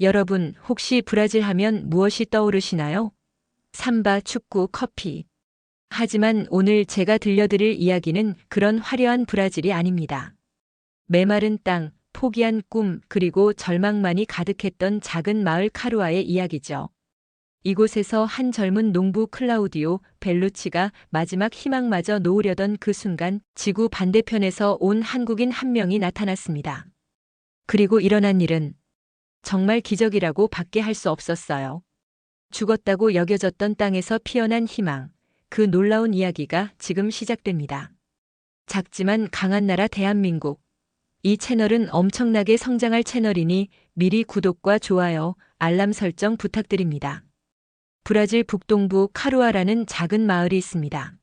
여러분, 혹시 브라질 하면 무엇이 떠오르시나요? 삼바, 축구, 커피. 하지만 오늘 제가 들려드릴 이야기는 그런 화려한 브라질이 아닙니다. 메마른 땅, 포기한 꿈, 그리고 절망만이 가득했던 작은 마을 카루아의 이야기죠. 이곳에서 한 젊은 농부 클라우디오 벨루치가 마지막 희망마저 놓으려던 그 순간 지구 반대편에서 온 한국인 한 명이 나타났습니다. 그리고 일어난 일은 정말 기적이라고 밖에 할 수 없었어요. 죽었다고 여겨졌던 땅에서 피어난 희망, 그 놀라운 이야기가 지금 시작됩니다. 작지만 강한 나라 대한민국. 이 채널은 엄청나게 성장할 채널이니 미리 구독과 좋아요, 알람 설정 부탁드립니다. 브라질 북동부 카루아라는 작은 마을이 있습니다.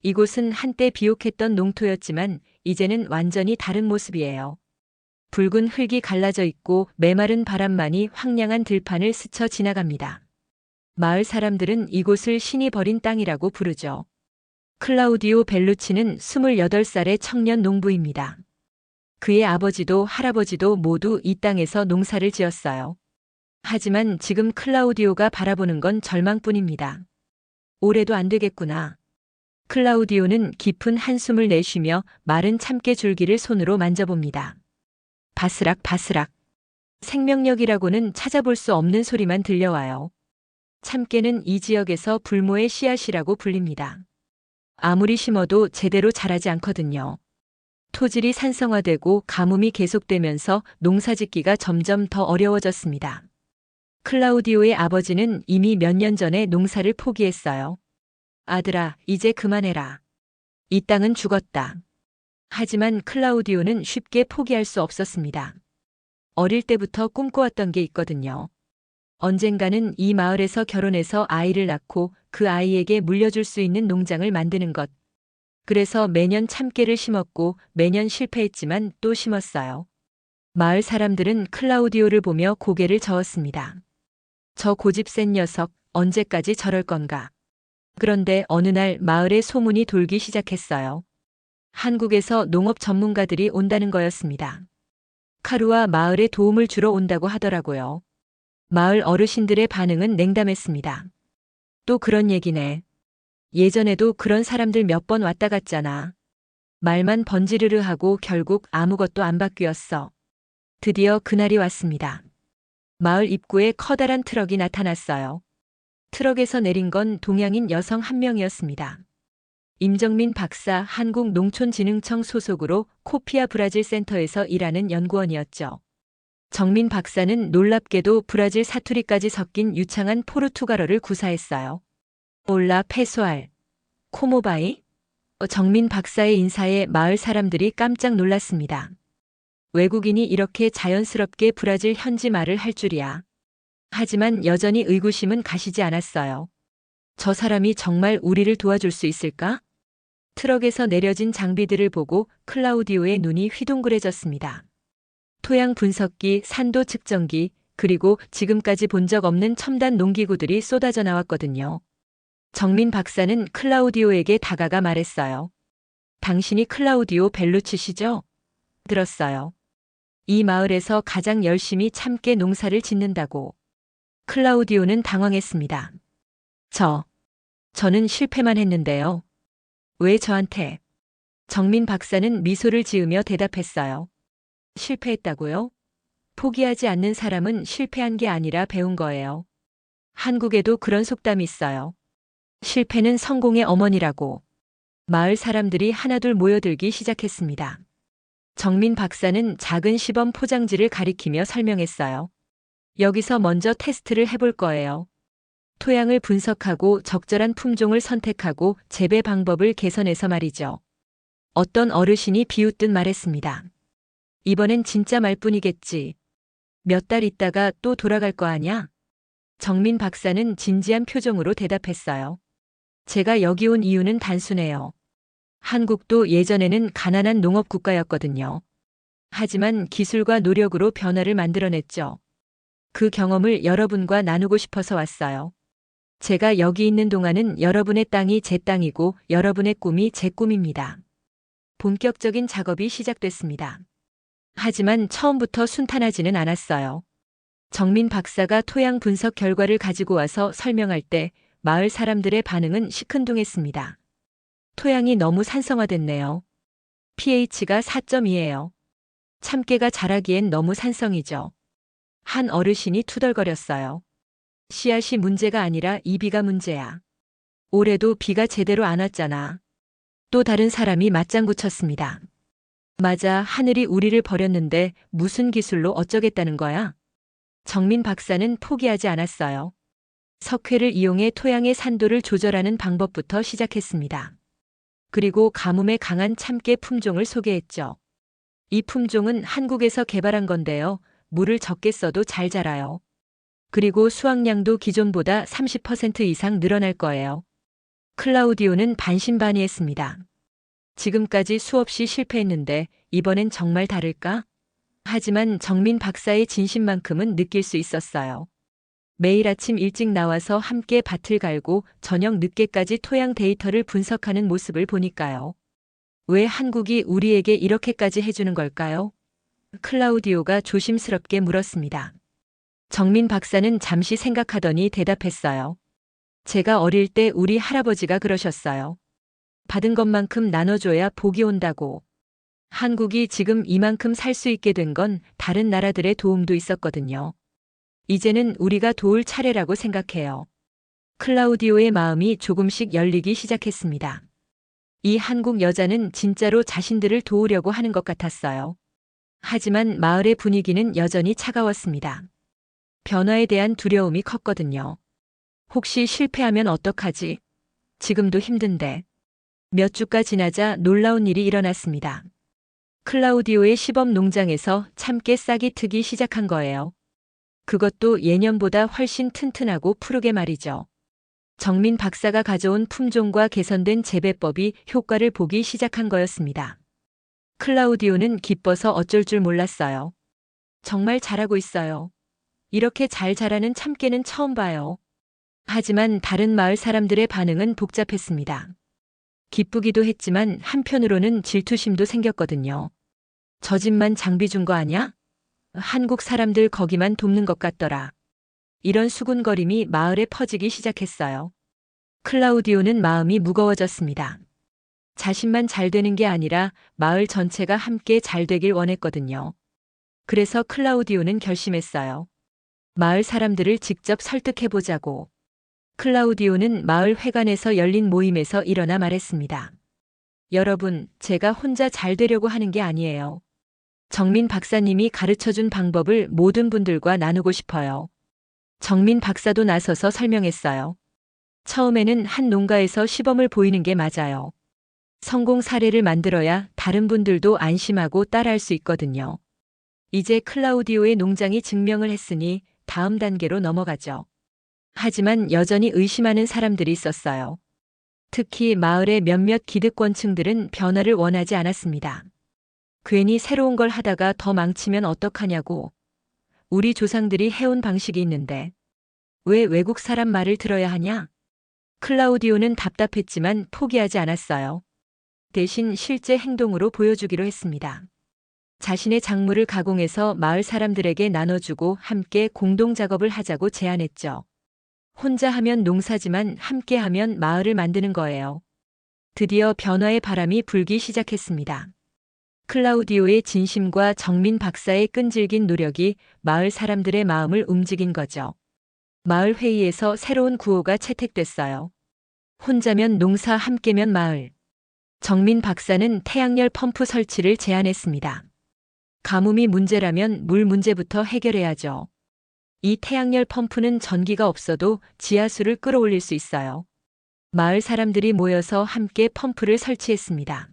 이곳은 한때 비옥했던 농토였지만 이제는 완전히 다른 모습이에요. 붉은 흙이 갈라져 있고 메마른 바람만이 황량한 들판을 스쳐 지나갑니다. 마을 사람들은 이곳을 신이 버린 땅이라고 부르죠. 클라우디오 벨루치는 28살의 청년 농부입니다. 그의 아버지도 할아버지도 모두 이 땅에서 농사를 지었어요. 하지만 지금 클라우디오가 바라보는 건 절망뿐입니다. 올해도 안 되겠구나. 클라우디오는 깊은 한숨을 내쉬며 마른 참깨 줄기를 손으로 만져봅니다. 바스락 바스락. 생명력이라고는 찾아볼 수 없는 소리만 들려와요. 참깨는 이 지역에서 불모의 씨앗이라고 불립니다. 아무리 심어도 제대로 자라지 않거든요. 토질이 산성화되고 가뭄이 계속되면서 농사짓기가 점점 더 어려워졌습니다. 클라우디오의 아버지는 이미 몇 년 전에 농사를 포기했어요. 아들아, 이제 그만해라. 이 땅은 죽었다. 하지만 클라우디오는 쉽게 포기할 수 없었습니다. 어릴 때부터 꿈꿔왔던 게 있거든요. 언젠가는 이 마을에서 결혼해서 아이를 낳고 그 아이에게 물려줄 수 있는 농장을 만드는 것. 그래서 매년 참깨를 심었고 매년 실패했지만 또 심었어요. 마을 사람들은 클라우디오를 보며 고개를 저었습니다. 저 고집센 녀석, 언제까지 저럴 건가. 그런데 어느 날 마을에 소문이 돌기 시작했어요. 한국에서 농업 전문가들이 온다는 거였습니다. 카루아 마을에 도움을 주러 온다고 하더라고요. 마을 어르신들의 반응은 냉담했습니다. 또 그런 얘기네. 예전에도 그런 사람들 몇 번 왔다 갔잖아. 말만 번지르르 하고 결국 아무것도 안 바뀌었어. 드디어 그날이 왔습니다. 마을 입구에 커다란 트럭이 나타났어요. 트럭에서 내린 건 동양인 여성 한 명이었습니다. 임정민 박사, 한국농촌진흥청 소속으로 코피아 브라질 센터에서 일하는 연구원이었죠. 정민 박사는 놀랍게도 브라질 사투리까지 섞인 유창한 포르투갈어를 구사했어요. 올라 페소알, 코모바이? 정민 박사의 인사에 마을 사람들이 깜짝 놀랐습니다. 외국인이 이렇게 자연스럽게 브라질 현지 말을 할 줄이야. 하지만 여전히 의구심은 가시지 않았어요. 저 사람이 정말 우리를 도와줄 수 있을까? 트럭에서 내려진 장비들을 보고 클라우디오의 눈이 휘둥그레졌습니다. 토양 분석기, 산도 측정기, 그리고 지금까지 본 적 없는 첨단 농기구들이 쏟아져 나왔거든요. 정민 박사는 클라우디오에게 다가가 말했어요. 당신이 클라우디오 벨루치시죠? 들었어요. 이 마을에서 가장 열심히 참깨 농사를 짓는다고. 클라우디오는 당황했습니다. 저는 실패만 했는데요. 왜 저한테? 정민 박사는 미소를 지으며 대답했어요. 실패했다고요? 포기하지 않는 사람은 실패한 게 아니라 배운 거예요. 한국에도 그런 속담이 있어요. 실패는 성공의 어머니라고. 마을 사람들이 하나둘 모여들기 시작했습니다. 정민 박사는 작은 시범 포장지를 가리키며 설명했어요. 여기서 먼저 테스트를 해볼 거예요. 토양을 분석하고 적절한 품종을 선택하고 재배 방법을 개선해서 말이죠. 어떤 어르신이 비웃듯 말했습니다. 이번엔 진짜 말뿐이겠지. 몇 달 있다가 또 돌아갈 거 아냐? 정민 박사는 진지한 표정으로 대답했어요. 제가 여기 온 이유는 단순해요. 한국도 예전에는 가난한 농업 국가였거든요. 하지만 기술과 노력으로 변화를 만들어냈죠. 그 경험을 여러분과 나누고 싶어서 왔어요. 제가 여기 있는 동안은 여러분의 땅이 제 땅이고 여러분의 꿈이 제 꿈입니다. 본격적인 작업이 시작됐습니다. 하지만 처음부터 순탄하지는 않았어요. 정민 박사가 토양 분석 결과를 가지고 와서 설명할 때 마을 사람들의 반응은 시큰둥했습니다. 토양이 너무 산성화됐네요. pH가 4.2예요. 참깨가 자라기엔 너무 산성이죠. 한 어르신이 투덜거렸어요. 씨앗이 문제가 아니라 이 비가 문제야. 올해도 비가 제대로 안 왔잖아. 또 다른 사람이 맞장구 쳤습니다. 맞아, 하늘이 우리를 버렸는데 무슨 기술로 어쩌겠다는 거야? 정민 박사는 포기하지 않았어요. 석회를 이용해 토양의 산도를 조절하는 방법부터 시작했습니다. 그리고 가뭄에 강한 참깨 품종을 소개했죠. 이 품종은 한국에서 개발한 건데요. 물을 적게 써도 잘 자라요. 그리고 수확량도 기존보다 30% 이상 늘어날 거예요. 클라우디오는 반신반의했습니다. 지금까지 수없이 실패했는데 이번엔 정말 다를까? 하지만 정민 박사의 진심만큼은 느낄 수 있었어요. 매일 아침 일찍 나와서 함께 밭을 갈고 저녁 늦게까지 토양 데이터를 분석하는 모습을 보니까요. 왜 한국이 우리에게 이렇게까지 해주는 걸까요? 클라우디오가 조심스럽게 물었습니다. 정민 박사는 잠시 생각하더니 대답했어요. 제가 어릴 때 우리 할아버지가 그러셨어요. 받은 것만큼 나눠줘야 복이 온다고. 한국이 지금 이만큼 살 수 있게 된 건 다른 나라들의 도움도 있었거든요. 이제는 우리가 도울 차례라고 생각해요. 클라우디오의 마음이 조금씩 열리기 시작했습니다. 이 한국 여자는 진짜로 자신들을 도우려고 하는 것 같았어요. 하지만 마을의 분위기는 여전히 차가웠습니다. 변화에 대한 두려움이 컸거든요. 혹시 실패하면 어떡하지? 지금도 힘든데. 몇 주가 지나자 놀라운 일이 일어났습니다. 클라우디오의 시범 농장에서 참깨 싹이 트기 시작한 거예요. 그것도 예년보다 훨씬 튼튼하고 푸르게 말이죠. 정민 박사가 가져온 품종과 개선된 재배법이 효과를 보기 시작한 거였습니다. 클라우디오는 기뻐서 어쩔 줄 몰랐어요. 정말 잘하고 있어요. 이렇게 잘 자라는 참깨는 처음 봐요. 하지만 다른 마을 사람들의 반응은 복잡했습니다. 기쁘기도 했지만 한편으로는 질투심도 생겼거든요. 저 집만 장비 준 거 아냐? 한국 사람들 거기만 돕는 것 같더라. 이런 수군거림이 마을에 퍼지기 시작했어요. 클라우디오는 마음이 무거워졌습니다. 자신만 잘 되는 게 아니라 마을 전체가 함께 잘 되길 원했거든요. 그래서 클라우디오는 결심했어요. 마을 사람들을 직접 설득해보자고. 클라우디오는 마을 회관에서 열린 모임에서 일어나 말했습니다. 여러분, 제가 혼자 잘 되려고 하는 게 아니에요. 정민 박사님이 가르쳐준 방법을 모든 분들과 나누고 싶어요. 정민 박사도 나서서 설명했어요. 처음에는 한 농가에서 시범을 보이는 게 맞아요. 성공 사례를 만들어야 다른 분들도 안심하고 따라할 수 있거든요. 이제 클라우디오의 농장이 증명을 했으니 다음 단계로 넘어가죠. 하지만 여전히 의심하는 사람들이 있었어요. 특히 마을의 몇몇 기득권층들은 변화를 원하지 않았습니다. 괜히 새로운 걸 하다가 더 망치면 어떡하냐고. 우리 조상들이 해온 방식이 있는데 왜 외국 사람 말을 들어야 하냐? 클라우디오는 답답했지만 포기하지 않았어요. 대신 실제 행동으로 보여주기로 했습니다. 자신의 작물을 가공해서 마을 사람들에게 나눠주고 함께 공동 작업을 하자고 제안했죠. 혼자 하면 농사지만 함께 하면 마을을 만드는 거예요. 드디어 변화의 바람이 불기 시작했습니다. 클라우디오의 진심과 정민 박사의 끈질긴 노력이 마을 사람들의 마음을 움직인 거죠. 마을 회의에서 새로운 구호가 채택됐어요. 혼자면 농사, 함께면 마을. 정민 박사는 태양열 펌프 설치를 제안했습니다. 가뭄이 문제라면 물 문제부터 해결해야죠. 이 태양열 펌프는 전기가 없어도 지하수를 끌어올릴 수 있어요. 마을 사람들이 모여서 함께 펌프를 설치했습니다.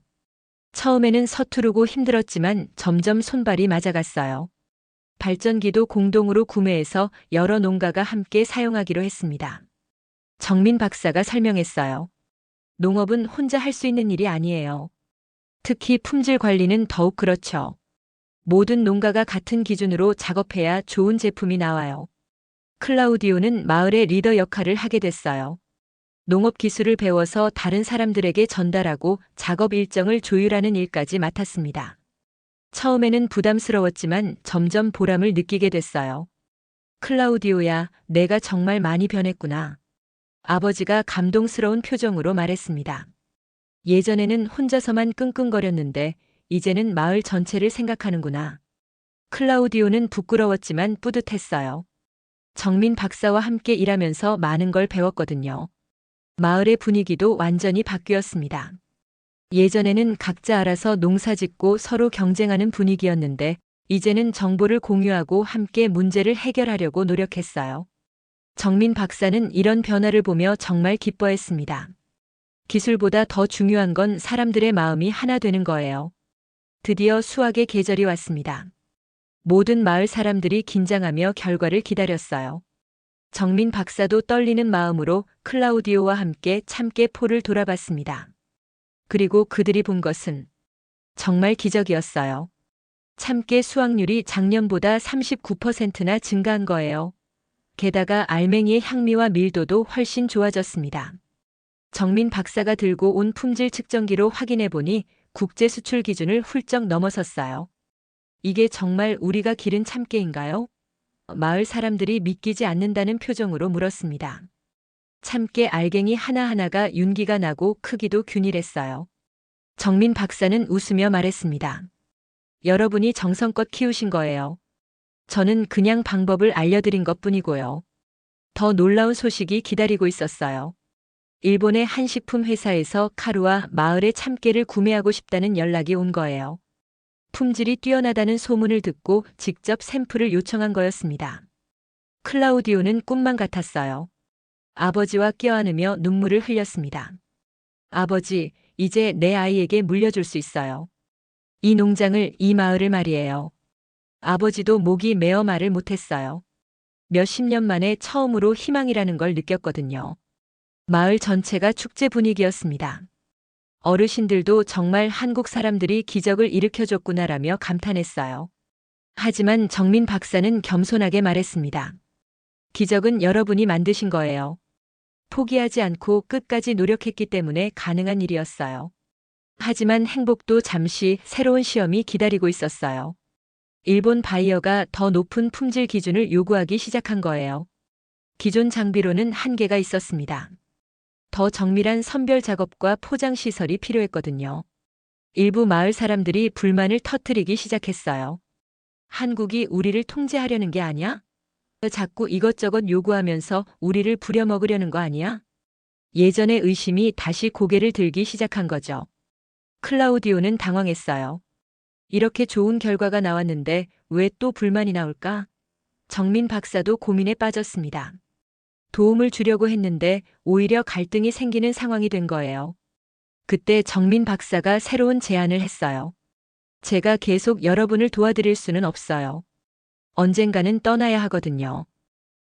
처음에는 서투르고 힘들었지만 점점 손발이 맞아갔어요. 발전기도 공동으로 구매해서 여러 농가가 함께 사용하기로 했습니다. 정민 박사가 설명했어요. 농업은 혼자 할 수 있는 일이 아니에요. 특히 품질 관리는 더욱 그렇죠. 모든 농가가 같은 기준으로 작업해야 좋은 제품이 나와요. 클라우디오는 마을의 리더 역할을 하게 됐어요. 농업 기술을 배워서 다른 사람들에게 전달하고 작업 일정을 조율하는 일까지 맡았습니다. 처음에는 부담스러웠지만 점점 보람을 느끼게 됐어요. 클라우디오야, 내가 정말 많이 변했구나. 아버지가 감동스러운 표정으로 말했습니다. 예전에는 혼자서만 끙끙거렸는데 이제는 마을 전체를 생각하는구나. 클라우디오는 부끄러웠지만 뿌듯했어요. 정민 박사와 함께 일하면서 많은 걸 배웠거든요. 마을의 분위기도 완전히 바뀌었습니다. 예전에는 각자 알아서 농사 짓고 서로 경쟁하는 분위기였는데 이제는 정보를 공유하고 함께 문제를 해결하려고 노력했어요. 정민 박사는 이런 변화를 보며 정말 기뻐했습니다. 기술보다 더 중요한 건 사람들의 마음이 하나 되는 거예요. 드디어 수확의 계절이 왔습니다. 모든 마을 사람들이 긴장하며 결과를 기다렸어요. 정민 박사도 떨리는 마음으로 클라우디오와 함께 참깨포를 돌아봤습니다. 그리고 그들이 본 것은 정말 기적이었어요. 참깨 수확률이 작년보다 39%나 증가한 거예요. 게다가 알맹이의 향미와 밀도도 훨씬 좋아졌습니다. 정민 박사가 들고 온 품질 측정기로 확인해 보니 국제 수출 기준을 훌쩍 넘어섰어요. 이게 정말 우리가 기른 참깨인가요? 마을 사람들이 믿기지 않는다는 표정으로 물었습니다. 참깨 알갱이 하나하나가 윤기가 나고 크기도 균일했어요. 정민 박사는 웃으며 말했습니다. 여러분이 정성껏 키우신 거예요. 저는 그냥 방법을 알려드린 것뿐이고요. 더 놀라운 소식이 기다리고 있었어요. 일본의 한 식품 회사에서 카루와 마을의 참깨를 구매하고 싶다는 연락이 온 거예요. 품질이 뛰어나다는 소문을 듣고 직접 샘플을 요청한 거였습니다. 클라우디오는 꿈만 같았어요. 아버지와 껴안으며 눈물을 흘렸습니다. 아버지, 이제 내 아이에게 물려줄 수 있어요. 이 농장을, 이 마을을 말이에요. 아버지도 목이 메어 말을 못했어요. 몇십 년 만에 처음으로 희망이라는 걸 느꼈거든요. 마을 전체가 축제 분위기였습니다. 어르신들도 정말 한국 사람들이 기적을 일으켜줬구나라며 감탄했어요. 하지만 정민 박사는 겸손하게 말했습니다. 기적은 여러분이 만드신 거예요. 포기하지 않고 끝까지 노력했기 때문에 가능한 일이었어요. 하지만 행복도 잠시 새로운 시험이 기다리고 있었어요. 일본 바이어가 더 높은 품질 기준을 요구하기 시작한 거예요. 기존 장비로는 한계가 있었습니다. 더 정밀한 선별 작업과 포장 시설이 필요했거든요. 일부 마을 사람들이 불만을 터뜨리기 시작했어요. 한국이 우리를 통제하려는 게 아니야? 자꾸 이것저것 요구하면서 우리를 부려먹으려는 거 아니야? 예전의 의심이 다시 고개를 들기 시작한 거죠. 클라우디오는 당황했어요. 이렇게 좋은 결과가 나왔는데 왜 또 불만이 나올까? 정민 박사도 고민에 빠졌습니다. 도움을 주려고 했는데 오히려 갈등이 생기는 상황이 된 거예요. 그때 정민 박사가 새로운 제안을 했어요. 제가 계속 여러분을 도와드릴 수는 없어요. 언젠가는 떠나야 하거든요.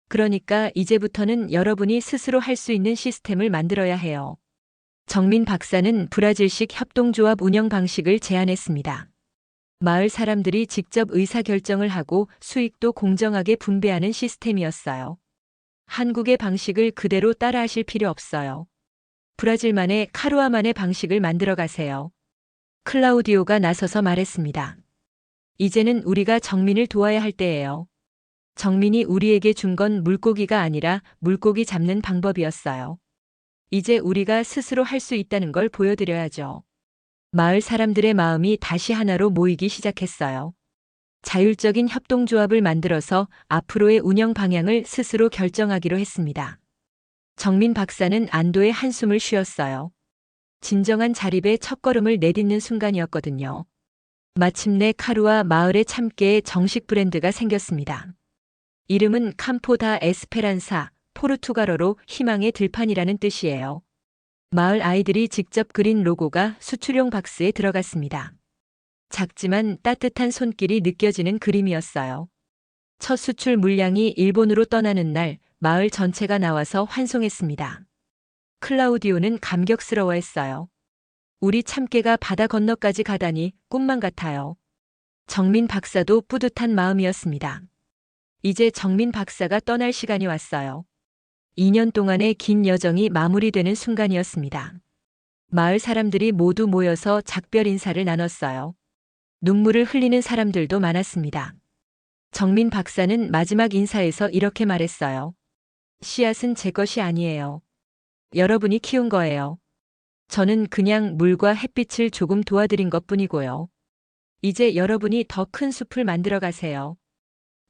그러니까 이제부터는 여러분이 스스로 할 수 있는 시스템을 만들어야 해요. 정민 박사는 브라질식 협동조합 운영 방식을 제안했습니다. 마을 사람들이 직접 의사결정을 하고 수익도 공정하게 분배하는 시스템이었어요. 한국의 방식을 그대로 따라하실 필요 없어요. 브라질만의 카루아만의 방식을 만들어 가세요. 클라우디오가 나서서 말했습니다. 이제는 우리가 정민을 도와야 할 때예요. 정민이 우리에게 준 건 물고기가 아니라 물고기 잡는 방법이었어요. 이제 우리가 스스로 할 수 있다는 걸 보여드려야죠. 마을 사람들의 마음이 다시 하나로 모이기 시작했어요. 자율적인 협동조합을 만들어서 앞으로의 운영 방향을 스스로 결정하기로 했습니다. 정민 박사는 안도의 한숨을 쉬었어요. 진정한 자립의 첫걸음을 내딛는 순간이었거든요. 마침내 카루아 마을의 참깨의 정식 브랜드가 생겼습니다. 이름은 캠포 다 에스페란사, 포르투갈어로 희망의 들판이라는 뜻이에요. 마을 아이들이 직접 그린 로고가 수출용 박스에 들어갔습니다. 작지만 따뜻한 손길이 느껴지는 그림이었어요. 첫 수출 물량이 일본으로 떠나는 날 마을 전체가 나와서 환송했습니다. 클라우디오는 감격스러워했어요. 우리 참깨가 바다 건너까지 가다니 꿈만 같아요. 정민 박사도 뿌듯한 마음이었습니다. 이제 정민 박사가 떠날 시간이 왔어요. 2년 동안의 긴 여정이 마무리되는 순간이었습니다. 마을 사람들이 모두 모여서 작별 인사를 나눴어요. 눈물을 흘리는 사람들도 많았습니다. 정민 박사는 마지막 인사에서 이렇게 말했어요. 씨앗은 제 것이 아니에요. 여러분이 키운 거예요. 저는 그냥 물과 햇빛을 조금 도와드린 것뿐이고요. 이제 여러분이 더 큰 숲을 만들어 가세요.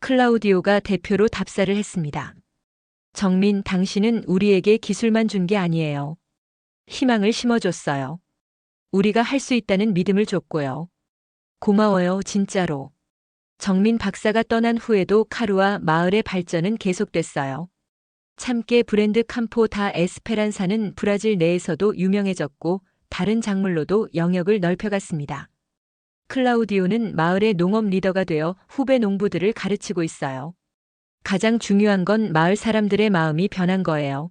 클라우디오가 대표로 답사를 했습니다. 정민, 당신은 우리에게 기술만 준 게 아니에요. 희망을 심어줬어요. 우리가 할 수 있다는 믿음을 줬고요. 고마워요, 진짜로. 정민 박사가 떠난 후에도 카루아 마을의 발전은 계속됐어요. 참깨 브랜드 campo da 에스페란사는 브라질 내에서도 유명해졌고 다른 작물로도 영역을 넓혀갔습니다. 클라우디오는 마을의 농업 리더가 되어 후배 농부들을 가르치고 있어요. 가장 중요한 건 마을 사람들의 마음이 변한 거예요.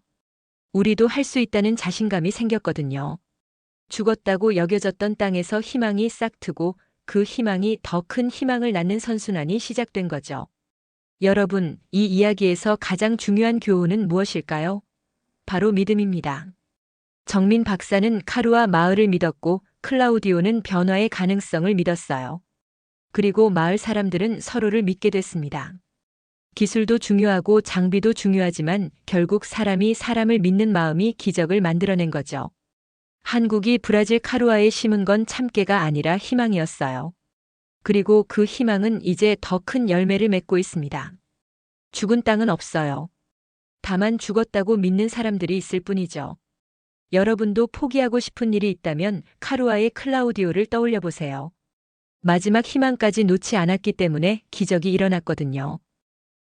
우리도 할 수 있다는 자신감이 생겼거든요. 죽었다고 여겨졌던 땅에서 희망이 싹 트고 그 희망이 더 큰 희망을 낳는 선순환이 시작된 거죠. 여러분, 이 이야기에서 가장 중요한 교훈은 무엇일까요? 바로 믿음입니다. 정민 박사는 카루아 마을을 믿었고 클라우디오는 변화의 가능성을 믿었어요. 그리고 마을 사람들은 서로를 믿게 됐습니다. 기술도 중요하고 장비도 중요하지만 결국 사람이 사람을 믿는 마음이 기적을 만들어낸 거죠. 한국이 브라질 카루아에 심은 건 참깨가 아니라 희망이었어요. 그리고 그 희망은 이제 더 큰 열매를 맺고 있습니다. 죽은 땅은 없어요. 다만 죽었다고 믿는 사람들이 있을 뿐이죠. 여러분도 포기하고 싶은 일이 있다면 카루아의 클라우디오를 떠올려 보세요. 마지막 희망까지 놓지 않았기 때문에 기적이 일어났거든요.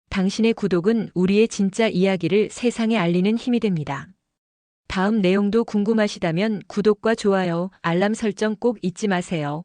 당신의 구독은 우리의 진짜 이야기를 세상에 알리는 힘이 됩니다. 다음 내용도 궁금하시다면 구독과 좋아요, 알람 설정 꼭 잊지 마세요.